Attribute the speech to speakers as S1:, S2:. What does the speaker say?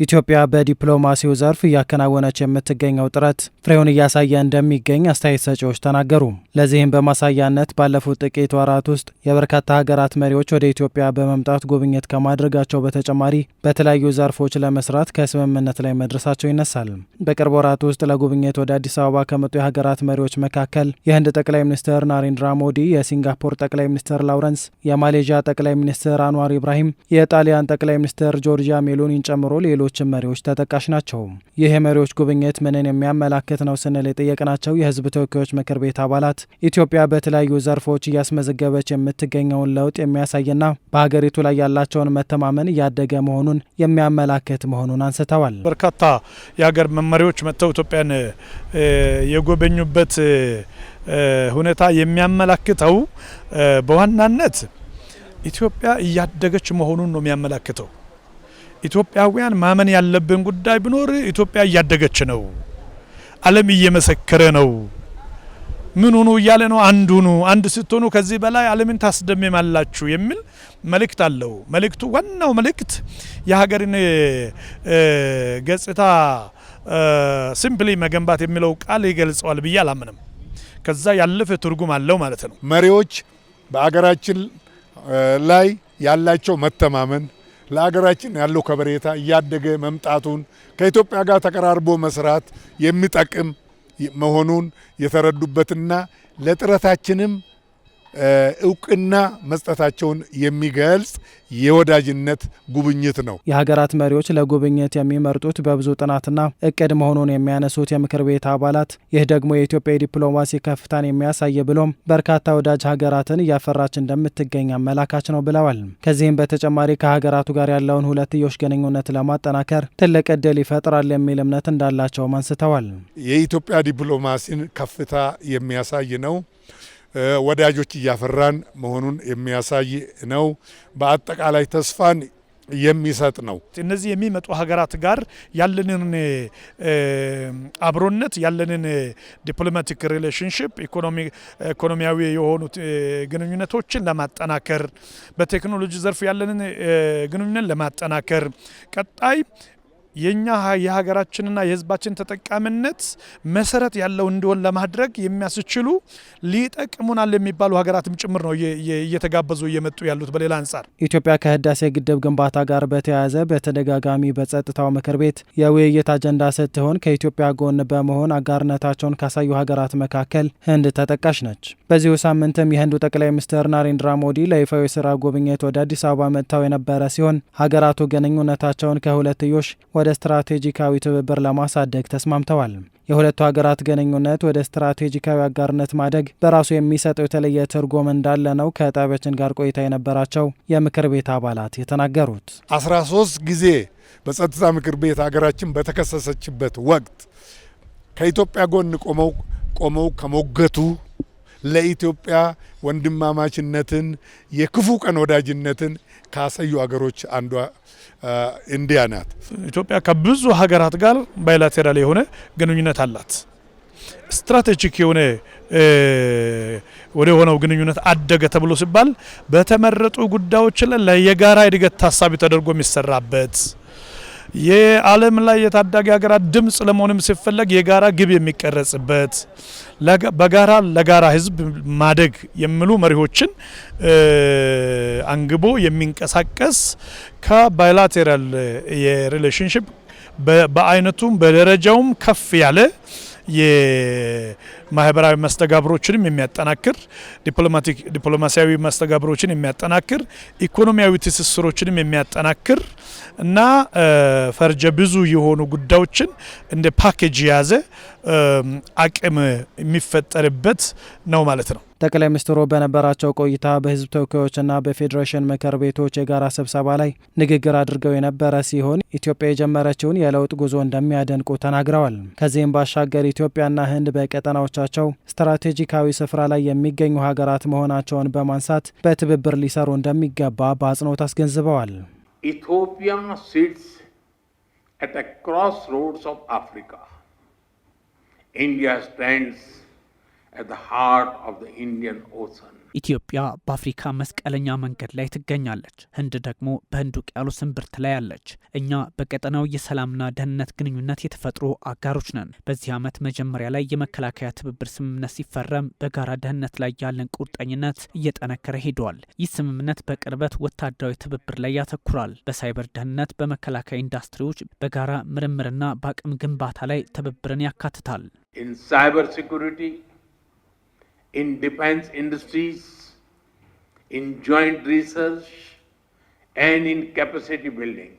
S1: ኢትዮጵያ በዲፕሎማሲው ዘርፍ እያከናወነች የምትገኘው ጥረት ፍሬውን እያሳየ እንደሚገኝ አስተያየት ሰጪዎች ተናገሩ። ለዚህም በማሳያነት ባለፉት ጥቂት ወራት ውስጥ የበርካታ ሀገራት መሪዎች ወደ ኢትዮጵያ በመምጣት ጉብኝት ከማድረጋቸው በተጨማሪ በተለያዩ ዘርፎች ለመስራት ከስምምነት ላይ መድረሳቸው ይነሳል። በቅርብ ወራት ውስጥ ለጉብኝት ወደ አዲስ አበባ ከመጡ የሀገራት መሪዎች መካከል የህንድ ጠቅላይ ሚኒስትር ናሬንድራ ሞዲ፣ የሲንጋፖር ጠቅላይ ሚኒስትር ላውረንስ፣ የማሌዥያ ጠቅላይ ሚኒስትር አንዋር ኢብራሂም፣ የጣሊያን ጠቅላይ ሚኒስትር ጆርጂያ ሜሎኒን ጨምሮ ሌሎች መሪዎች ተጠቃሽ ናቸው። ይህ የመሪዎች ጉብኝት ምንን የሚያመላክት ነው ስንል የጠየቅናቸው የህዝብ ተወካዮች ምክር ቤት አባላት ኢትዮጵያ በተለያዩ ዘርፎች እያስመዘገበች የምትገኘውን ለውጥ የሚያሳይና በሀገሪቱ ላይ ያላቸውን መተማመን እያደገ መሆኑን የሚያመላክት መሆኑን አንስተዋል።
S2: በርካታ የሀገር መሪዎች መጥተው ኢትዮጵያን የጎበኙበት ሁኔታ የሚያመላክተው በዋናነት ኢትዮጵያ እያደገች መሆኑን ነው የሚያመላክተው። ኢትዮጵያውያን ማመን ያለብን ጉዳይ ቢኖር ኢትዮጵያ እያደገች ነው፣ ዓለም እየመሰከረ ነው። ምን ሆኑ እያለ ነው። አንድ ስትሆኑ ከዚህ በላይ ዓለምን ታስደምማላችሁ የሚል መልእክት አለው። መልእክቱ ዋናው መልእክት የሀገርን ገጽታ ሲምፕሊ መገንባት የሚለው ቃል ይገልጸዋል ብዬ አላምንም። ከዛ ያለፈ ትርጉም አለው ማለት ነው።
S3: መሪዎች በአገራችን ላይ ያላቸው መተማመን ለሀገራችን ያለው ከበሬታ እያደገ መምጣቱን ከኢትዮጵያ ጋር ተቀራርቦ መስራት የሚጠቅም መሆኑን የተረዱበትና ለጥረታችንም እውቅና መስጠታቸውን የሚገልጽ የወዳጅነት ጉብኝት ነው።
S1: የሀገራት መሪዎች ለጉብኝት የሚመርጡት በብዙ ጥናትና እቅድ መሆኑን የሚያነሱት የምክር ቤት አባላት ይህ ደግሞ የኢትዮጵያ የዲፕሎማሲ ከፍታን የሚያሳይ ብሎም በርካታ ወዳጅ ሀገራትን እያፈራች እንደምትገኝ አመላካች ነው ብለዋል። ከዚህም በተጨማሪ ከሀገራቱ ጋር ያለውን ሁለትዮሽ ግንኙነት ለማጠናከር ትልቅ እድል ይፈጥራል የሚል እምነት እንዳላቸውም አንስተዋል።
S3: የኢትዮጵያ ዲፕሎማሲን ከፍታ የሚያሳይ ነው። ወዳጆች እያፈራን መሆኑን የሚያሳይ ነው። በአጠቃላይ ተስፋን የሚሰጥ ነው።
S2: እነዚህ የሚመጡ ሀገራት ጋር ያለንን አብሮነት ያለንን ዲፕሎማቲክ ሪሌሽንሺፕ ኢኮኖሚያዊ የሆኑት ግንኙነቶችን ለማጠናከር በቴክኖሎጂ ዘርፍ ያለንን ግንኙነት ለማጠናከር ቀጣይ የኛ የሀገራችንና የሕዝባችን ተጠቃሚነት መሰረት ያለው እንዲሆን ለማድረግ የሚያስችሉ ሊጠቅሙናል የሚባሉ ሀገራትም ጭምር ነው እየተጋበዙ እየመጡ ያሉት። በሌላ አንጻር
S1: ኢትዮጵያ ከህዳሴ ግድብ ግንባታ ጋር በተያያዘ በተደጋጋሚ በጸጥታው ምክር ቤት የውይይት አጀንዳ ስትሆን ከኢትዮጵያ ጎን በመሆን አጋርነታቸውን ካሳዩ ሀገራት መካከል ህንድ ተጠቃሽ ነች። በዚሁ ሳምንትም የህንዱ ጠቅላይ ሚኒስትር ናሬንድራ ሞዲ ለይፋዊ ስራ ጉብኝት ወደ አዲስ አበባ መጥተው የነበረ ሲሆን ሀገራቱ ግንኙነታቸውን ከሁለትዮሽ ወደ ስትራቴጂካዊ ትብብር ለማሳደግ ተስማምተዋል። የሁለቱ ሀገራት ግንኙነት ወደ ስትራቴጂካዊ አጋርነት ማደግ በራሱ የሚሰጠው የተለየ ትርጉም እንዳለ ነው ከጣቢያችን ጋር ቆይታ የነበራቸው የምክር ቤት አባላት የተናገሩት።
S3: 13 ጊዜ በጸጥታ ምክር ቤት ሀገራችን በተከሰሰችበት ወቅት ከኢትዮጵያ ጎን ቆመው ከሞገቱ ለኢትዮጵያ ወንድማማችነትን የክፉ ቀን ወዳጅነትን ካሳዩ ሀገሮች አንዷ ኢንዲያ ናት።
S2: ኢትዮጵያ ከብዙ ሀገራት ጋር ባይላቴራል የሆነ ግንኙነት አላት። ስትራቴጂክ የሆነ ወደ ሆነው ግንኙነት አደገ ተብሎ ሲባል በተመረጡ ጉዳዮች ላይ የጋራ እድገት ታሳቢ ተደርጎ የሚሰራበት የዓለም ላይ የታዳጊ ሀገራት ድምጽ ለመሆንም ሲፈለግ የጋራ ግብ የሚቀረጽበት በጋራ ለጋራ ሕዝብ ማደግ የሚሉ መሪዎችን አንግቦ የሚንቀሳቀስ ከባይላቴራል የሪሌሽንሺፕ በአይነቱም በደረጃውም ከፍ ያለ የማህበራዊ መስተጋብሮችንም የሚያጠናክር ዲፕሎማሲያዊ መስተጋብሮችን የሚያጠናክር ኢኮኖሚያዊ ትስስሮችንም የሚያጠናክር እና ፈርጀ ብዙ የሆኑ ጉዳዮችን እንደ ፓኬጅ የያዘ አቅም የሚፈጠርበት ነው ማለት ነው።
S1: ጠቅላይ ሚኒስትሩ በነበራቸው ቆይታ በህዝብ ተወካዮችና በፌዴሬሽን ምክር ቤቶች የጋራ ስብሰባ ላይ ንግግር አድርገው የነበረ ሲሆን ኢትዮጵያ የጀመረችውን የለውጥ ጉዞ እንደሚያደንቁ ተናግረዋል። ከዚህም ባሻገር ኢትዮጵያና ህንድ በቀጠናዎቻቸው ስትራቴጂካዊ ስፍራ ላይ የሚገኙ ሀገራት መሆናቸውን በማንሳት በትብብር ሊሰሩ እንደሚገባ በአጽንኦት አስገንዝበዋል።
S4: ኢትዮጵያ ሲትስ at a crossroads of Africa. India stands at the heart of the Indian Ocean.
S5: ኢትዮጵያ በአፍሪካ መስቀለኛ መንገድ ላይ ትገኛለች። ህንድ ደግሞ በህንድ ውቅያኖስ እምብርት ላይ አለች። እኛ በቀጠናው የሰላምና ደህንነት ግንኙነት የተፈጥሮ አጋሮች ነን። በዚህ ዓመት መጀመሪያ ላይ የመከላከያ ትብብር ስምምነት ሲፈረም በጋራ ደህንነት ላይ ያለን ቁርጠኝነት እየጠነከረ ሄዷል። ይህ ስምምነት በቅርበት ወታደራዊ ትብብር ላይ ያተኩራል። በሳይበር ደህንነት፣ በመከላከያ ኢንዱስትሪዎች በጋራ ምርምርና በአቅም ግንባታ ላይ ትብብርን ያካትታል።
S4: In cyber security, in defense industries, in joint research, and in capacity building.